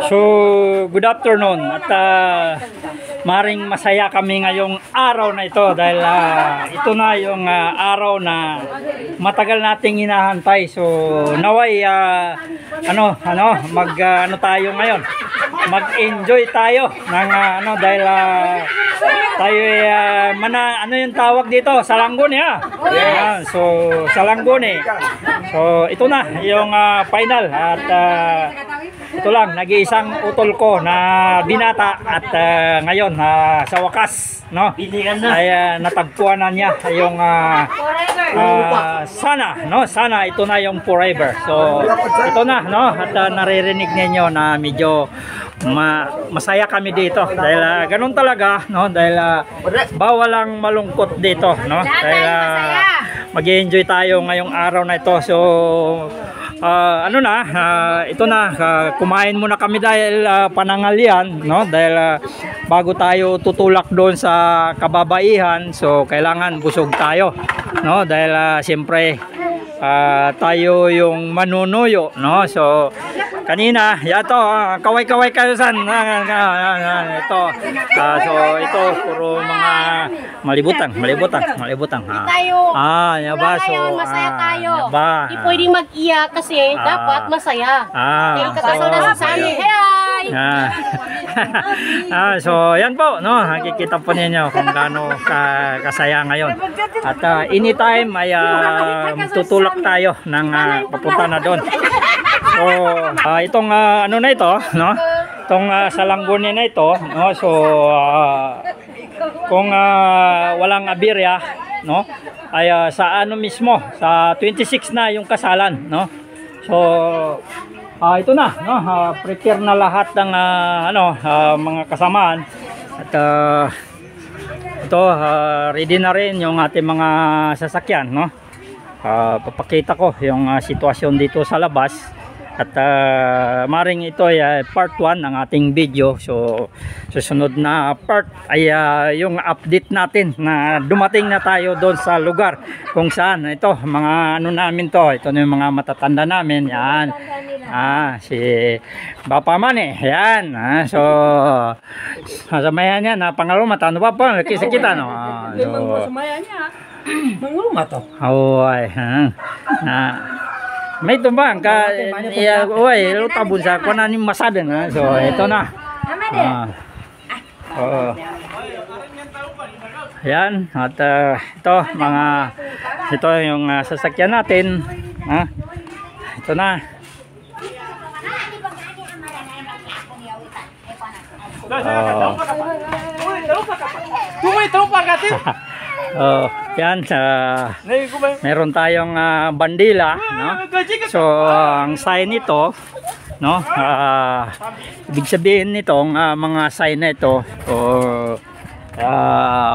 So, good afternoon at maring masaya kami ngayong araw na ito dahil ito na yung araw na matagal nating hinahantay. So, naway tayo ngayon. Mag-enjoy tayo ng dahil tayo ano yung tawag dito? Salangguni ha. Yeah, so, Salangguni. So, ito na yung final at ito lang, nag-iisang utol ko na binata at ngayon sa wakas, no, ay natagpuan na niya yung sana ito na yung forever. So ito na, no, at naririnig ninyo na medyo masaya kami dito dahil ganun talaga, no, dahil bawal ang malungkot dito, no, dahil mag-enjoy tayo ngayong araw na ito. So ito na, kumain muna kami dahil panangalian, no, dahil bago tayo tutulak doon sa kababaihan, so kailangan busog tayo, no, dahil siyempre tayo yung manunuyo, no. So kanina yato kaway-kaway kayo san ito, so ito puro mga malibutan yaba. So masaya tayo, hindi pwedeng mag-iyak kasi dapat masaya. So yan po, no, nakikita po ninyo kung gaano kasaya ngayon at anytime ay tutulak tayo ng papunta na doon. So itong ano na ito, no, itong Salangguni na ito, no, so kung walang abirya, no, ay sa ano mismo, sa 26 na yung kasalan, no. So ito na, no, prepare na lahat ng mga kasamaan at ito ready na rin yung ating mga sasakyan, no. Papakita ko yung sitwasyon dito sa labas at maring ito ay part 1 ng ating video. So susunod na part ay yung update natin na dumating na tayo doon sa lugar kung saan ito mga namin to, ito na yung mga matatanda namin, yan, si Bapa Mane, yan, so samayan niya na pangalo matano pa po kita, no. So Manguluma to. Ay, may tumbang ka lo tabun sa kuan ni masada na. So ito na. Yan at ito yung sasakyan natin, ito na. Yan, meron tayong bandila, no? So ang sign nito, no, ibig sabihin nitong mga sign na ito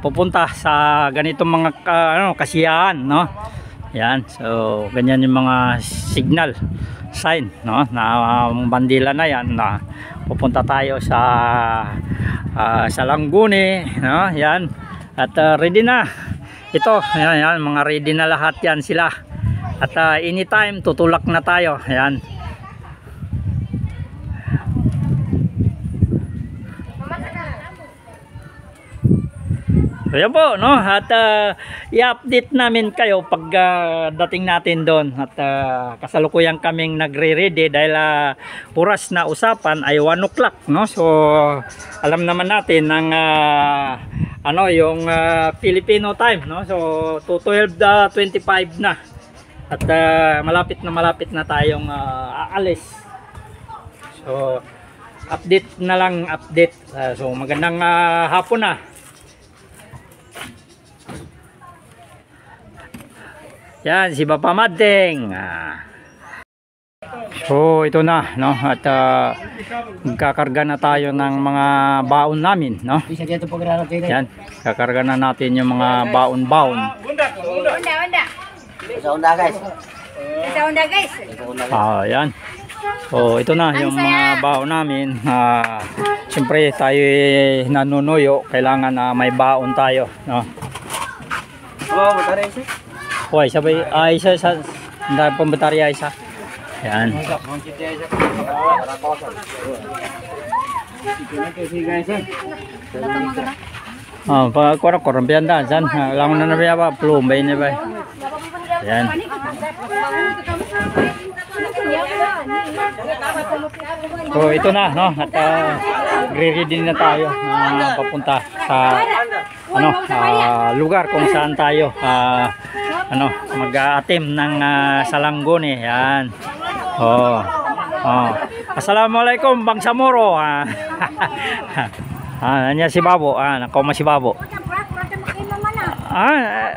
pupunta sa ganitong mga kasiyahan, no. Yan, so ganyan yung mga signal sign, no, na bandila na yan na pupunta tayo sa Salangguni, no. Yan. At ready na ito, yan, mga ready na lahat yan sila at anytime tutulak na tayo, yan. So yan po, no, at i-update namin kayo pag dating natin doon at kasalukuyan kaming nagre-ready dahil oras na usapan ay 1 o'clock, no. So alam naman natin ng yung Filipino time, no. So 12:25 na at malapit na tayong aalis. So update na lang, so magandang hapon na. Yan si Bapa Mading. So ito na, no, at magkakarga na tayo ng mga baon namin, no. Yan, kakarga na natin yung mga baon-baon. Yan. So ito na yung mga baon namin. Siyempre tayo nanunuyo, kailangan may baon tayo, no. Hoy, sabay isa sa dahil pambatarya isa. Yan. Oh, pag kurang bianda san, lang na nabiya ba, plum ba ini ba? Yan. So ito na, no, at ready na tayo papunta sa lugar kung saan tayo mag-aatim ng Salangguni. Yan. Assalamualaikum Bang Samoro. Anya si Babo, nakoma si Babo.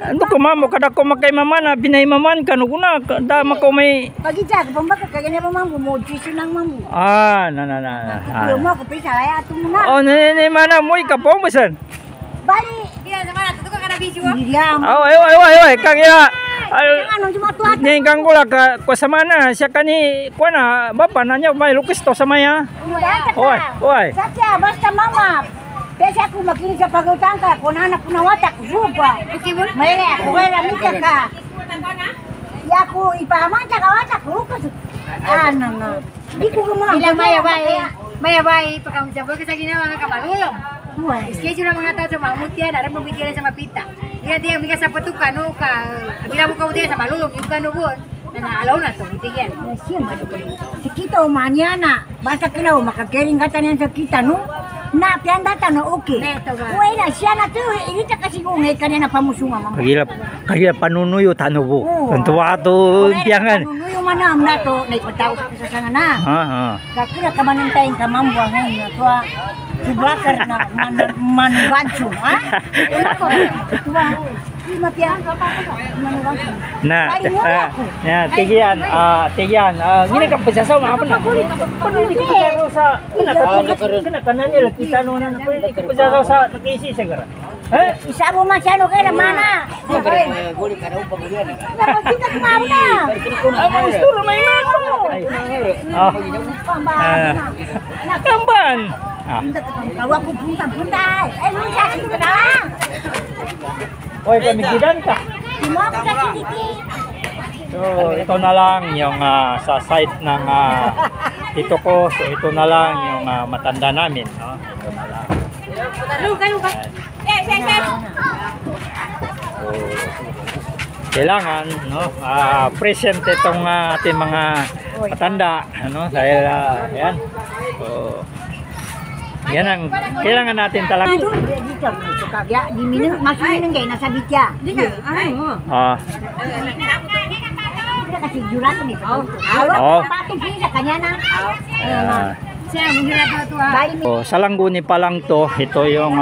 Ano ko mamo kada ko makay mama na binay maman kanu kuna da mako may pagijag bomba ka kanya pa mambo mo sinang mambo. Na. Mo ko pisa ay atum na. Oh, ni mana moy ka po masan. Bali, dia sama na tuto ka na video. Dia. Ay kaya ano cuma tuat. Ni kang kula ka sama na siya kani kuana bapa nanya may lukis to sama ya. Oy. Satya basta mama. Pesa aku makin sa pagutang ka kung anak ko nawatak suba. May ako kaya mika ka. Ya ko ipamanta ka watak ko. No. Di ko mo. Ilang maya-bay pagkausap ko sa ginawa nga kamalulong. Schedule ng mga tao sa mga mutya, naran mo bigyan sa mapita. Dia bigas sa patukan no ka. Bila mo ka sa malulong yung kanubon. Alaw na to, bigyan. Si kita umanyana, basta kinaw makakering kata niyan sa kita no. Na pianda no okay. Uy na siya na to, irita kasi kung kanina pamusunga mama. Kagila panunuyo tanubo. Tuntua to piangan. Panunuyo manam na to, naipataw sa sana na. Kakira ka manantayin ka mambuang ngayon na to. Subakar na manubancho, ha? Tigian, gini ka pasasaw mga pa na. Sa kanan nila kita no na pasasaw sa nakisi sigara. Isa mo masyano kaya mana? Guli ka raw pagulian. Kita kumaw na. Ang gusto may mo. Kamban. Kawa ko punta. Ano siya kita na? Oy, pamigidan ka. Mo ka kititi. So, ito na lang yung sa site ng tito ko. So, ito na lang yung matanda namin, no? Ito na lang. Luka. So, kailangan, no, present itong ating mga matanda, ano, dahil yan. So, yan ang kailangan natin talaga. Dito, kagya di minum masunin kay nasa bitya. Di ka. Kasi jurat ni. Patong pila kanya na. Salangguni pa lang to. Ito yung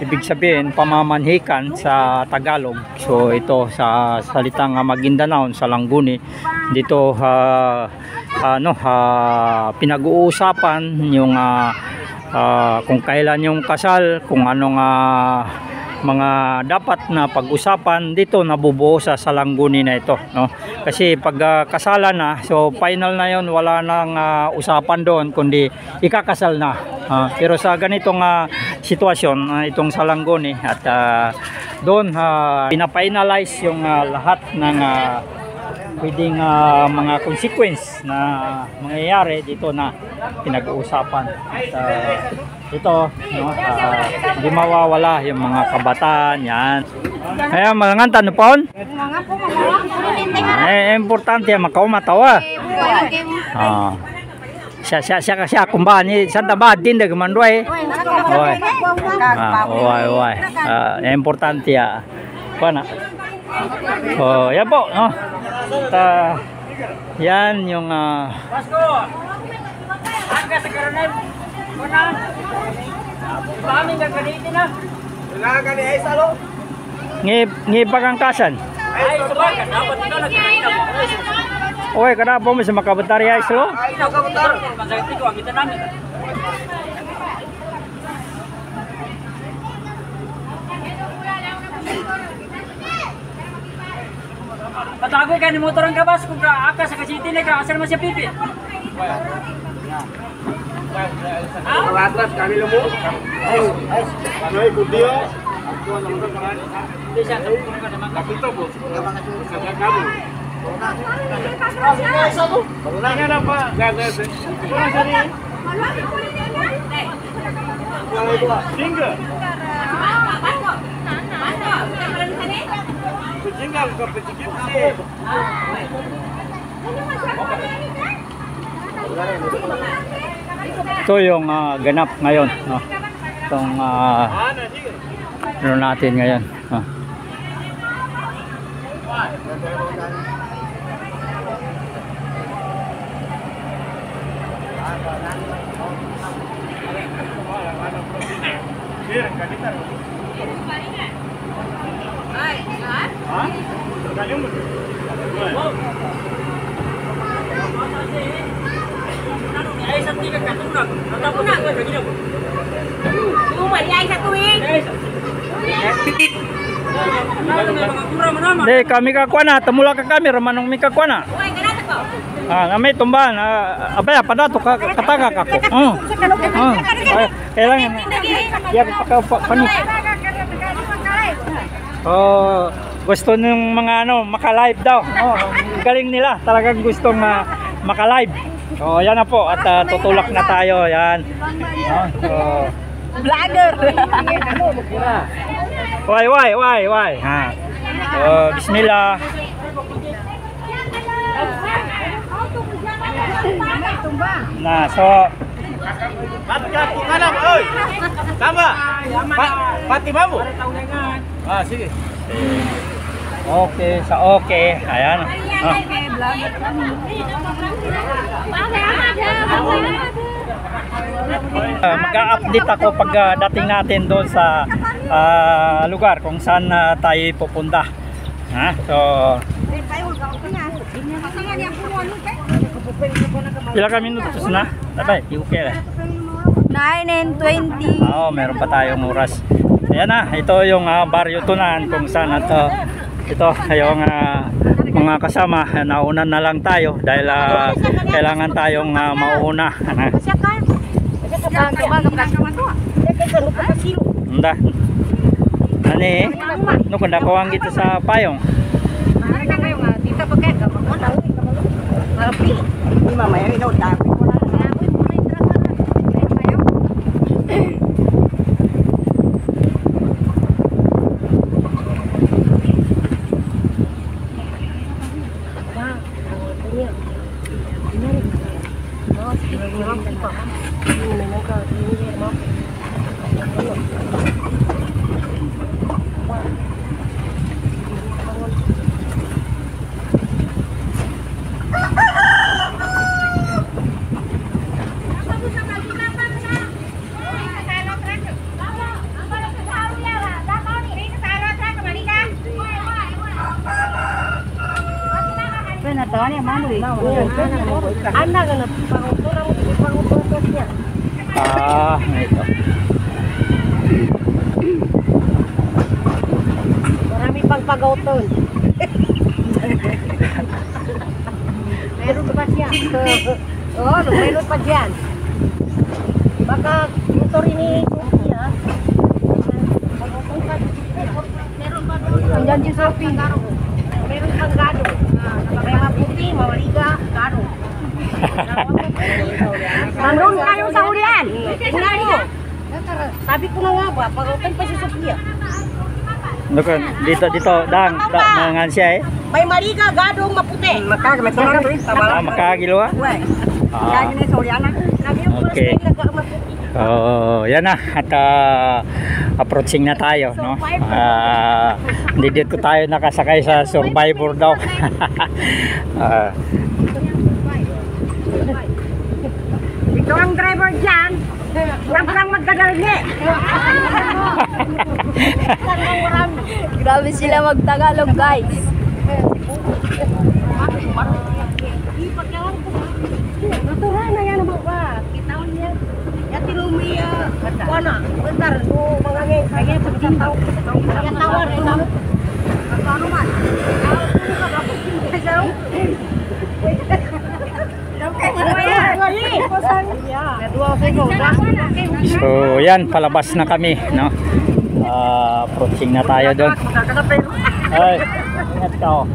ibig sabihin pamamanhikan sa Tagalog. So ito sa salitang Maguindanao, Salangguni. Dito pinag-uusapan yung kung kailan yung kasal, kung anong mga dapat na pag-usapan dito nabubuo sa Salangguni na ito, no? Kasi pag kasalan na, so final na yon, wala nang usapan doon kundi ikakasal na. Pero sa ganitong sitwasyon, itong Salangguni at doon pina-finalize yung lahat ng pwedeng mga consequence na mangyayari dito na pinag-uusapan. At ito, no, hindi mawawala yung mga kabataan yan. Kaya mga tanupon, importante makamatawa. Siya kumbaan ni Santa Bad din de kemanduay. Importante ya. Pana. Oh, ya po, no. Yan yung Angka sekarang Konan. Kami gagalitin na. Gagani ay salo. Ngipagangkasan. Ay subakan dapat ito nagkakita. Oy, kada po sa makabantari ay salo. Ay nakabantar. Masakit ko ang kita namin. Patagoy ka ni motor ang kabas kung aka sa kasiti na ka asal mo siya pipi. Atas kami lemu. Ay, budio. Kapito po. Kamu. Baguna na pa. Gagawin. Jingga. Jingga bukan pecikit sih. Ito yung ganap ngayon, no? Itong ano natin ngayon, no? Deh kami kakuana, temula ke kami ramanong mi kakuana. Kami tumbahan, apa ya pada tuh kataga kako. Kailangan. Ya panik. Oh, gusto ng mga maka-live daw. Oh, galing nila, talagang gustong maka-live. So, yan na po at tutulak na tayo, yan. So, Vlogger. Why? Ha. So, bismillah. Nah, so Kaki kanan, oi. Sama. Fatimamu. Sige. okay, sa okay. Ayan. Mag-update ako pag dating natin doon sa lugar kung saan tayo pupunta. Ha? So ilang kami minutos na? Tabay, okay na. 9:20. Oo, meron pa tayong oras. Ayan na, ito yung Barrio Tunan kung saan ito yung mga kasama. Naunan na lang tayo dahil kailangan tayong mauna. Hindi. Ani, no kung nakawang kita sa payong. Mamaya rin daw dami. Ito. Marami pang pagauton. Meron pa siya. Oo, meron pa dyan. Baka motor ini siya. Andyan si Sophie. Meron pang gado. May maputi, mawaliga, gado. Nandun kayo sa hulihan. Tingnan niyo. Sabi ko na nga ba, pag-open pa si Sophia. Dito, dang, mangan siya eh. May maliga, gadong, maputi. Makagilo ha? Okay. Oh, yan na at approaching na tayo, no? Dito tayo nakasakay sa Survivor daw. Ito ang driver dyan. Huwag lang magtagalog Grabe sila magtagalog, guys. Natural na yan naman ba? Kitawan niya. Yati lumiya. Wana. Bentar. Mga ngayon. Kaya pagkatawag. Kaya tawar. Ano man? So, yan, palabas na kami, no? Approaching na tayo doon. Ay, ingat ka, oh.